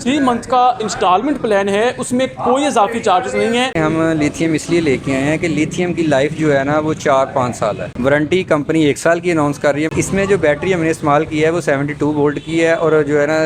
3 month का instalment plan है, उसमें कोई इजाफी चार्जेस नहीं है। हम लिथियम इसलिए लेके आए हैं कि लिथियम की लाइफ जो है ना वो 4-5 साल है। वारंटी कंपनी 1 साल की अनाउंस कर रही है। इसमें जो बैटरी हमने इस्तेमाल की है वो 72 वोल्ट की है और जो है ना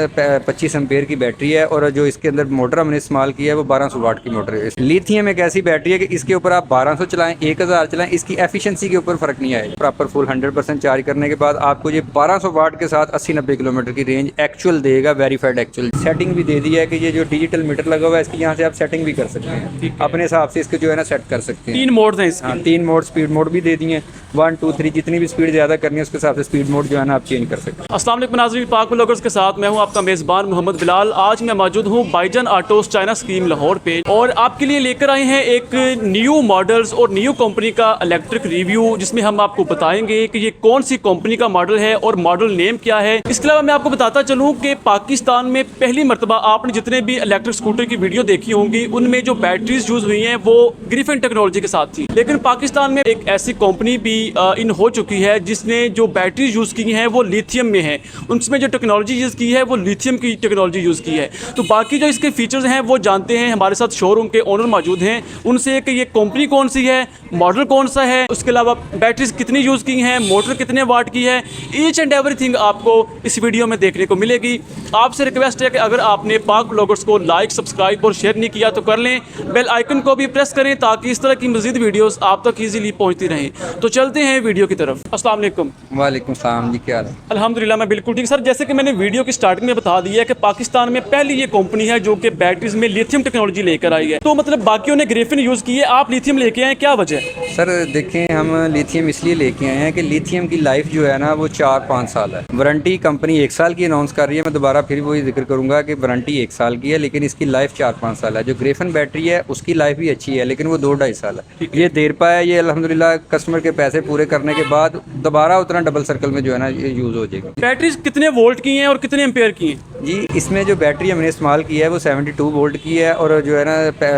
25 एम्पेयर की बैटरी है और जो इसके अंदर मोटर हमने इस्तेमाल की है वो 1200 वाट की मोटर है। लिथियम एक ऐसी बैटरी है कि इसके ऊपर आप 1200 चलाएं, 1000 चलाएं, इसकी एफिशिएंसी के ऊपर फर्क नहीं आएगा। प्रॉपर फुल 100% चार्ज करने के बाद आपको ये 1200 वाट के साथ 80-90 किलोमीटर की रेंज एक्चुअल देगा, वेरीफाइड एक्चुअल। सेटिंग भी दे दी है कि ये जो डिजिटल मीटर लगा हुआ है इसकी यहाँ से आप सेटिंग भी कर सकते हैं, अपने हिसाब से इसको जो है ना सेट कर सकते हैं। 3 मोड हैं इसके। हाँ, 3 मोड, स्पीड मोड भी दे दिए हैं। 1, 2, 3 जितनी भी स्पीड ज़्यादा करनी है उसके हिसाब से स्पीड मोड जो है ना आप चेंज कर सकते हैं। अस्सलाम वालेकुम नाज़रीन, पाक व्लॉगर्स के साथ मैं हूं आपका मेज़बान मोहम्मद बिलाल। आज मैं मौजूद हूं बाईजान ऑटोज़ चाइना स्कीम लाहौर पे और आपके लिए लेकर आए हैं एक न्यू मॉडल्स और न्यू कंपनी का इलेक्ट्रिक रिव्यू, जिसमें हम आपको बताएंगे कि ये कौन सी कंपनी का मॉडल है और मॉडल नेम क्या है। इसके अलावा मैं आपको बताता चलूँ कि पाकिस्तान में पहली मरतबा आपने जितने भी इलेक्ट्रिक स्कूटर की वीडियो देखी होंगी उनमें जो बैटरीज यूज़ हुई हैं वो ग्रिफिन टेक्नोलॉजी के साथ थी, लेकिन पाकिस्तान में एक ऐसी कंपनी भी इन हो चुकी है जिसने जो बैटरीज यूज़ की हैं वो लिथियम में है, उसमें जो टेक्नोलॉजी यूज़ की है वो लिथियम की टेक्नोलॉजी यूज़ की है। तो बाकी जो इसके फीचर्स हैं वो जानते हैं, हमारे साथ शोरूम के ओनर मौजूद हैं, उनसे कि ये कंपनी कौन सी है, मॉडल कौन सा है, उसके अलावा बैटरीज कितनी यूज़ की हैं, मोटर कितने वाट की है, ईच एंड एवरीथिंग आपको इस वीडियो में देखने को मिलेगी। आपसे रिक्वेस्ट है कि अगर आपने पाक व्लॉगर्स को लाइक, सब्सक्राइब और शेयर नहीं किया तो कर लें, बेल आइकन को भी प्रेस करें ताकि इस तरह की मज़ीद वीडियोस आप तक इजीली पहुंचती रहें। तो चलते हैं वीडियो की तरफ। अस्सलाम वालेकुम। वालेकुम सलाम जी, क्या हाल है? अल्हम्दुलिल्लाह मैं बिल्कुल ठीक। सर, जैसे कि मैंने वीडियो की स्टार्टिंग में बता दिया है कि पाकिस्तान में पहली ये कंपनी है जो कि बैटरीज में लिथियम टेक्नोलॉजी लेकर आई है, तो मतलब बाकियों ने ग्रेफिन यूज़ की है, आप लिथियम लेके आए, क्या वजह है? सर देखें, हम लिथियम इसलिए लेके आए हैं कि लिथियम की लाइफ जो है ना वो 4-5 साल है। वारंटी कंपनी 1 साल की अनाउंस कर रही है। मैं दोबारा फिर वही जिक्र करूंगा कि वारंटी 1 साल की है लेकिन इसकी लाइफ 4-5 साल है। जो ग्रेफिन बैटरी है उसकी लाइफ भी अच्छी है लेकिन वो 2-2.5 साल है। ये देर पाया, ये अल्हम्दुलिल्लाह कस्टमर के पैसे पूरे करने के बाद दोबारा उतना डबल सर्कल में जो है ना ये यूज़ हो जाएगा। बैटरीज कितने वोल्ट की हैं और कितने एम्पेयर की हैं? जी, इसमें जो बैटरी हमने इस्तेमाल की है वो 72 वोल्ट की है और जो है ना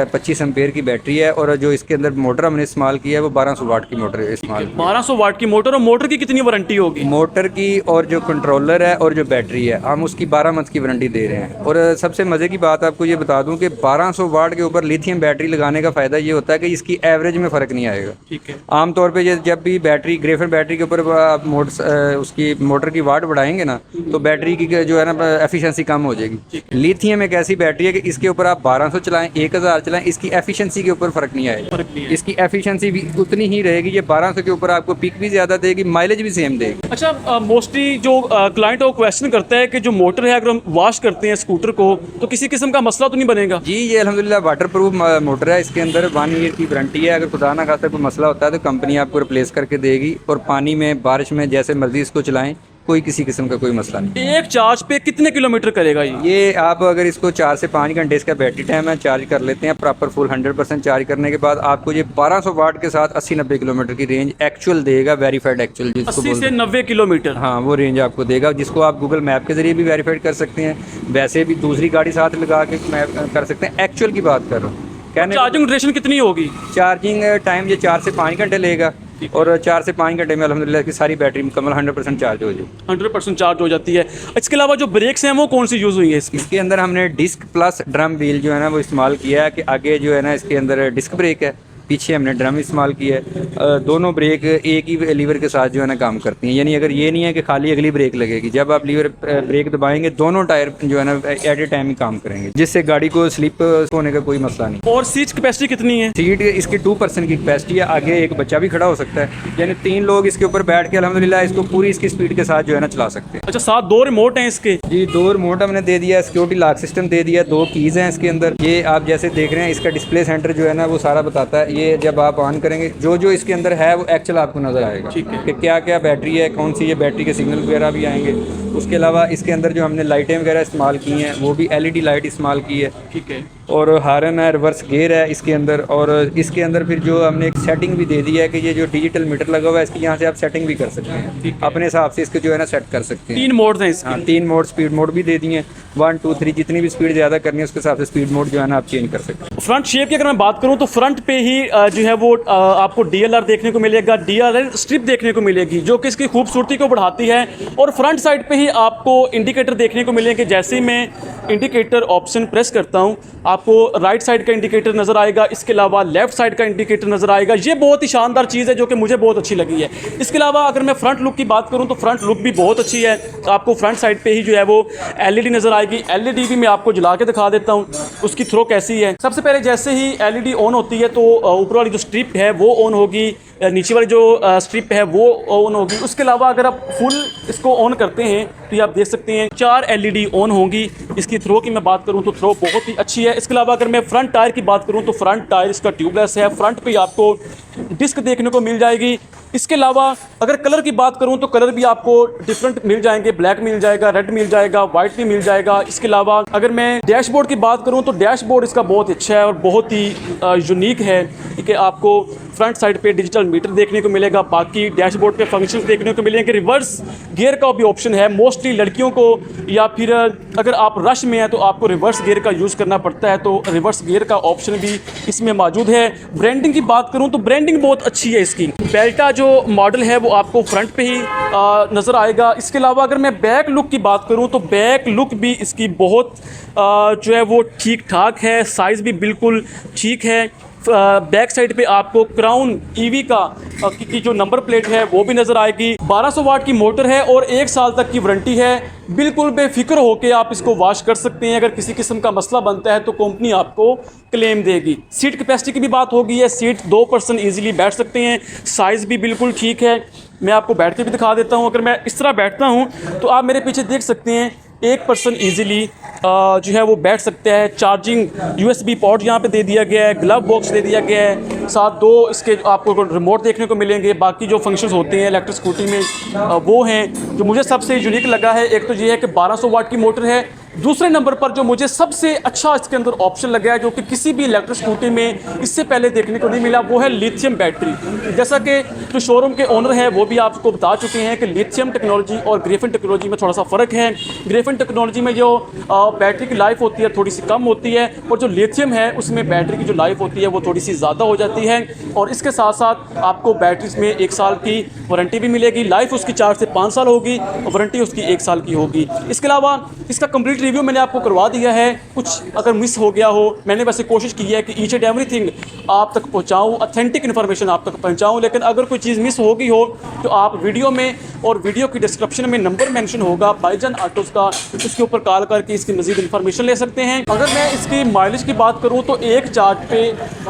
25 एम्पेयर की बैटरी है और जो इसके अंदर मोटर हमने इस्तेमाल की है वो 1200 वाट की मोटर इस्तेमाल की है। 1200 वाट की मोटर, और मोटर की कितनी वारंटी होगी? मोटर की और जो कंट्रोलर है और जो बैटरी है हम उसकी 12 मंथ की वारंटी दे रहे हैं। और सबसे मज़े की बात आपको ये बता दूं कि 1200 वाट के ऊपर लिथियम बैटरी लगाने का फ़ायदा ये होता है कि इसकी एवरेज में फ़र्क नहीं आएगा। ठीक है। आमतौर पे जब भी बैटरी ग्रेफिन बैटरी के ऊपर आप उसकी मोटर की वाट बढ़ाएंगे ना तो बैटरी की जो है ना एफिशिएंसी कम हो जाएगी। लिथियम एक ऐसी बैटरी है कि इसके ऊपर आप 1200 चलाएं, 1000 चलाएं, इसकी एफिशिएंसी के ऊपर फ़र्क नहीं आएगा। इसकी एफिशिएंसी भी उतनी ही रहेगी। ये 1200 के ऊपर आपको पिक भी ज़्यादा देगी, माइलेज भी सेम देगी। अच्छा, मोस्टली जो क्लाइंट वो क्वेश्चन करता है कि जो मोटर है अगर हम वॉश करते हैं स्कूटर को तो किसी किस्म का मसला तो नहीं बनेगा? जी, ये अल्हम्दुलिल्लाह वाटर प्रूफ मोटर है। इसके अंदर 1 ईयर की वारंटी है। अगर खुदा ना खास्ता कोई मसला होता है तो कंपनी आपको रिप्लेस करके देगी। और पानी में, बारिश में जैसे मर्जी इसको चलाएं, कोई किसी किस्म का कोई मसला नहीं। एक चार्ज पे कितने किलोमीटर करेगा ये आप अगर इसको 4 से 5 घंटे इसका बैटरी टाइम है, चार्ज कर लेते हैं प्रॉपर फुल 100% चार्ज करने के बाद आपको ये 1200 वाट के साथ 80-90 किलोमीटर की रेंज एक्चुअल देगा, वेरीफाइड एक्चुअल जिसको 80 से 90 किलोमीटर। हाँ, वो रेंज आपको देगा जिसको आप गूगल मैप के जरिए भी वेरीफाइड कर सकते हैं, वैसे भी दूसरी गाड़ी साथ लगा के मैप कर सकते हैं। एक्चुअल की बात कर रहा हूँ। चार्जिंग ड्यूरेशन कितनी होगी? चार्जिंग टाइम ये 4 से 5 घंटे लेगा और 4 से 5 घंटे में अल्हम्दुलिल्लाह की सारी बैटरी मुकम्मल 100% चार्ज हो जाएगी। 100% चार्ज हो जाती है। इसके अलावा जो ब्रेक्स हैं वो कौन सी यूज़ हुई है इसमें? इसके अंदर हमने डिस्क प्लस ड्रम व्हील जो है ना वो इस्तेमाल किया है कि आगे जो है ना इसके अंदर डिस्क ब्रेक है, पीछे हमने ड्रम इस्तेमाल किया है। दोनों ब्रेक एक ही लीवर के साथ जो है ना काम करती हैं, यानी अगर ये नहीं है कि खाली अगली ब्रेक लगेगी, जब आप लीवर ब्रेक दबाएंगे दोनों टायर जो है ना एट ए टाइम ही काम करेंगे, जिससे गाड़ी को स्लिप होने का कोई मसला नहीं। और सीट कैपेसिटी कितनी है? सीट इसकी 2% की कैपेसिटी है, आगे एक बच्चा भी खड़ा हो सकता है, यानी 3 लोग इसके ऊपर बैठ के अल्हम्दुलिल्लाह इसको पूरी इसकी स्पीड के साथ जो है ना चला सकते हैं। अच्छा, साथ 2 रिमोट हैं इसके? जी, 2 रिमोट हमने दे दिया, सिक्योरिटी लॉक सिस्टम दे दिया, 2 कीज़ हैं इसके अंदर। ये आप जैसे देख रहे हैं इसका डिस्प्ले सेंटर जो है ना वो सारा बताता है। ये जब आप ऑन करेंगे जो इसके अंदर है वो एक्चुअल आपको नज़र आएगा कि क्या क्या बैटरी है, कौन सी ये बैटरी के सिग्नल वगैरह भी आएंगे। उसके अलावा इसके अंदर जो हमने लाइटें वगैरह इस्तेमाल की हैं वो भी LED लाइट इस्तेमाल की है। ठीक है। और हारन है, रिवर्स गियर है इसके अंदर। और इसके अंदर फिर जो हमने एक सेटिंग भी दे दी है कि ये जो डिजिटल मीटर लगा हुआ है इसकी यहाँ से आप सेटिंग भी कर सकते हैं, अपने हिसाब से इसको जो है ना सेट कर सकते हैं। 3 मोड हैं इसके। हाँ, 3 मोड, स्पीड मोड भी दे दिए हैं। 1, 2, 3 जितनी भी स्पीड ज़्यादा करनी है उसके हिसाब से स्पीड मोड जो है ना आप चेंज कर सकते हैं। फ्रंट शेप की अगर मैं बात करूं तो फ्रंट पे ही जो है वो आपको DLR देखने को मिलेगा, DRL स्ट्रिप देखने को मिलेगी जो कि इसकी खूबसूरती को बढ़ाती है। और फ्रंट साइड पे ही आपको इंडिकेटर देखने को मिलेंगे, जैसे ही मैं इंडिकेटर ऑप्शन प्रेस करता हूँ, आपको राइट साइड का इंडिकेटर नज़र आएगा, इसके अलावा लेफ़्ट साइड का इंडिकेटर नज़र आएगा। ये बहुत ही शानदार चीज़ है जो कि मुझे बहुत अच्छी लगी है। इसके अलावा अगर मैं फ्रंट लुक की बात करूँ तो फ्रंट लुक भी बहुत अच्छी है। आपको फ्रंट साइड पे ही जो है वो LED नज़र आएगी। LED भी मैं आपको जला के दिखा देता हूँ उसकी थ्रो कैसी है। सबसे पहले जैसे ही LED ऑन होती है तो ऊपर वाली जो स्ट्रिप है वो ऑन होगी, नीचे वाली जो स्ट्रिप है वो ऑन होगी। उसके अलावा अगर आप फुल इसको ऑन करते हैं तो ये आप देख सकते हैं 4 LED ऑन होंगी। इसकी थ्रो की मैं बात करूं तो थ्रो बहुत ही अच्छी है। इसके अलावा अगर मैं फ्रंट टायर की बात करूं तो फ्रंट टायर इसका ट्यूबलेस है। फ्रंट पे आपको डिस्क देखने को मिल जाएगी। इसके अलावा अगर कलर की बात करूं तो कलर भी आपको डिफरेंट मिल जाएंगे, ब्लैक मिल जाएगा, रेड मिल जाएगा, वाइट भी मिल जाएगा। इसके अलावा अगर मैं डैशबोर्ड की बात करूं तो डैशबोर्ड इसका बहुत अच्छा है और बहुत ही यूनिक है कि आपको फ्रंट साइड पे डिजिटल मीटर देखने को मिलेगा। बाकी डैशबोर्ड पे फंक्शंस देखने को मिलेंगे। रिवर्स गियर का भी ऑप्शन है। मोस्टली लड़कियों को या फिर अगर आप रश में हैं तो आपको रिवर्स गियर का यूज़ करना पड़ता है, तो रिवर्स गियर का ऑप्शन भी इसमें मौजूद है। ब्रांडिंग की बात करूं तो ब्रांडिंग बहुत अच्छी है इसकी। बेल्टा जो मॉडल है वो आपको फ्रंट पे ही नज़र आएगा। इसके अलावा अगर मैं बैक लुक की बात करूं तो बैक लुक भी इसकी बहुत जो है वो ठीक ठाक है। साइज़ भी बिल्कुल ठीक है। बैक साइड पे आपको क्राउन EV की जो नंबर प्लेट है वो भी नज़र आएगी। 1200 वाट की मोटर है और 1 साल तक की वारंटी है। बिल्कुल बेफिक्र होकर आप इसको वॉश कर सकते हैं। अगर किसी किस्म का मसला बनता है तो कंपनी आपको क्लेम देगी। सीट कैपेसिटी की भी बात होगी है। सीट 2 पर्सन ईजिली बैठ सकते हैं। साइज़ भी बिल्कुल ठीक है। मैं आपको बैठ के भी दिखा देता हूँ। अगर मैं इस तरह बैठता हूँ तो आप मेरे पीछे देख सकते हैं 1 पर्सन ईजिली जो है वो बैठ सकता है। चार्जिंग USB पोर्ट यहाँ पे दे दिया गया है। ग्लव बॉक्स दे दिया गया है। साथ 2 इसके आपको रिमोट देखने को मिलेंगे। बाकी जो फंक्शंस होते हैं इलेक्ट्रिक स्कूटी में वो हैं। जो मुझे सबसे यूनिक लगा है एक तो ये है कि 1200 वाट की मोटर है। दूसरे नंबर पर जो मुझे सबसे अच्छा इसके अंदर ऑप्शन लगा है जो कि किसी भी इलेक्ट्रिक स्कूटी में इससे पहले देखने को नहीं मिला, वो है लिथियम बैटरी। जैसा कि जो शोरूम के ओनर हैं वो भी आपको बता चुके हैं कि लिथियम टेक्नोलॉजी और ग्रेफिन टेक्नोलॉजी में थोड़ा सा फ़र्क है। ग्रेफिन टेक्नोलॉजी में जो बैटरी की लाइफ होती है थोड़ी सी कम होती है और जो लिथियम है उसमें बैटरी की जो लाइफ होती है वो थोड़ी सी ज़्यादा हो जाती है। और इसके साथ साथ आपको बैटरीज में 1 साल की वारंटी भी मिलेगी। लाइफ उसकी 4 से 5 साल होगी और वारंटी उसकी 1 साल की होगी। इसके अलावा इसका कंप्लीट रिव्यू मैंने आपको करवा दिया है। कुछ अगर मिस हो गया हो, मैंने वैसे कोशिश की है कि ईच एंड एवरीथिंग आप तक पहुंचाऊं, ऑथेंटिक इन्फॉर्मेशन आप तक पहुंचाऊं। लेकिन अगर कोई चीज़ मिस हो गई हो तो आप वीडियो में और वीडियो की डिस्क्रिप्शन में नंबर मेंशन होगा बाईजान ऑटोज़ का, उसके ऊपर कॉल करके इसकी मज़ीद इन्फॉर्मेशन ले सकते हैं। अगर मैं इसकी माइलेज की बात करूँ तो एक चार्ज पे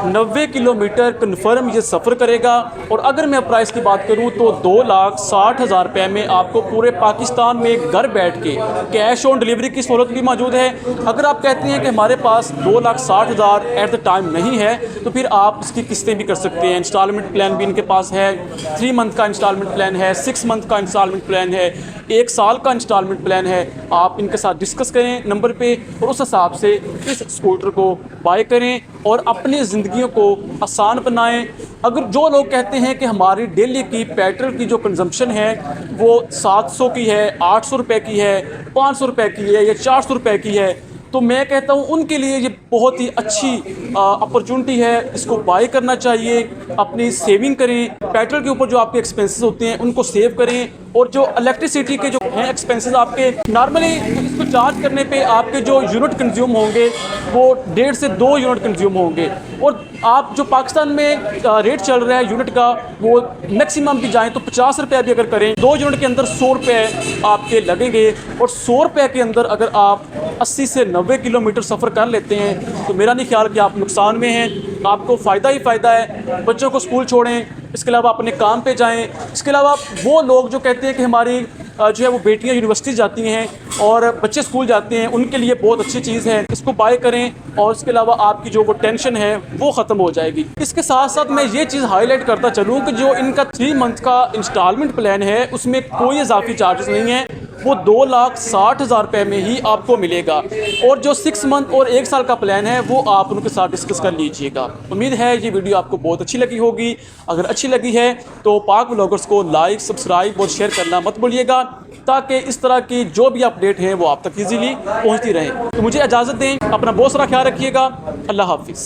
90 किलोमीटर कन्फर्म ये सफ़र करेगा। और अगर मैं प्राइस की बात करूँ तो 2,60,000 रुपये में आपको पूरे पाकिस्तान में घर बैठ के कैश ऑन डिलीवरी की सहूलत भी मौजूद है। अगर आप कहते हैं कि हमारे पास 2,60,000 एट द टाइम नहीं है तो फिर आप इसकी किस्तें भी कर सकते हैं। इंस्टॉलमेंट प्लान भी इनके पास है। 3 मंथ का इंस्टॉलमेंट प्लान है, 6 मंथ का इंस्टॉलमेंट प्लान है, 1 साल का इंस्टॉलमेंट प्लान है। आप इनके साथ डिस्कस करें नंबर पे और उस हिसाब से इस स्कूटर को बाय करें और अपनी ज़िंदगियों को आसान बनाएं। अगर जो लोग कहते हैं कि हमारी डेली की पेट्रोल की जो कंजम्पशन है वो 700 की है, 800 रुपये की है, 500 रुपये की है या 400 रुपये की है, तो मैं कहता हूँ उनके लिए ये बहुत ही अच्छी अपॉर्चुनिटी है। इसको बाय करना चाहिए। अपनी सेविंग करें। पेट्रोल के ऊपर जो आपके एक्सपेंसेस होते हैं उनको सेव करें। और जो इलेक्ट्रिसिटी के जो हैं एक्सपेंसेस आपके नॉर्मली इसको चार्ज करने पे आपके जो यूनिट कंज्यूम होंगे वो 1.5 से 2 यूनिट कंज्यूम होंगे। और आप जो पाकिस्तान में रेट चल रहा है यूनिट का वो मैक्सिमम भी जाएँ तो 50 रुपये भी अगर करें 2 यूनिट के अंदर 100 रुपये आपके लगेंगे। और 100 रुपये के अंदर अगर आप 80 से 90 किलोमीटर सफ़र कर लेते हैं तो मेरा नहीं ख्याल कि आप नुकसान में हैं। आपको फ़ायदा ही फ़ायदा है। बच्चों को स्कूल छोड़ें, इसके अलावा अपने काम पे जाएं। इसके अलावा वो लोग जो कहते हैं कि हमारी जो है वो बेटियां यूनिवर्सिटी जाती हैं और बच्चे स्कूल जाते हैं, उनके लिए बहुत अच्छी चीज़ है। इसको बाय करें और इसके अलावा आपकी जो वो टेंशन है वो ख़त्म हो जाएगी। इसके साथ साथ मैं ये चीज़ हाईलाइट करता चलूँ कि जो इनका 3 मंथ का इंस्टॉलमेंट प्लान है उसमें कोई इजाफी चार्जेस नहीं है। वो 2,60,000 रुपये में ही आपको मिलेगा। और जो 6 मंथ और 1 साल का प्लान है वो आप उनके साथ डिस्कस कर लीजिएगा। उम्मीद है ये वीडियो आपको बहुत अच्छी लगी होगी। अगर अच्छी लगी है तो पाक व्लॉगर्स को लाइक, सब्सक्राइब और शेयर करना मत भूलिएगा ताकि इस तरह की जो भी अपडेट हैं वो आप तक ईजीली पहुँचती रहें। तो मुझे इजाज़त दें। अपना बहुत सारा ख्याल रखिएगा। अल्लाह हाफिज़।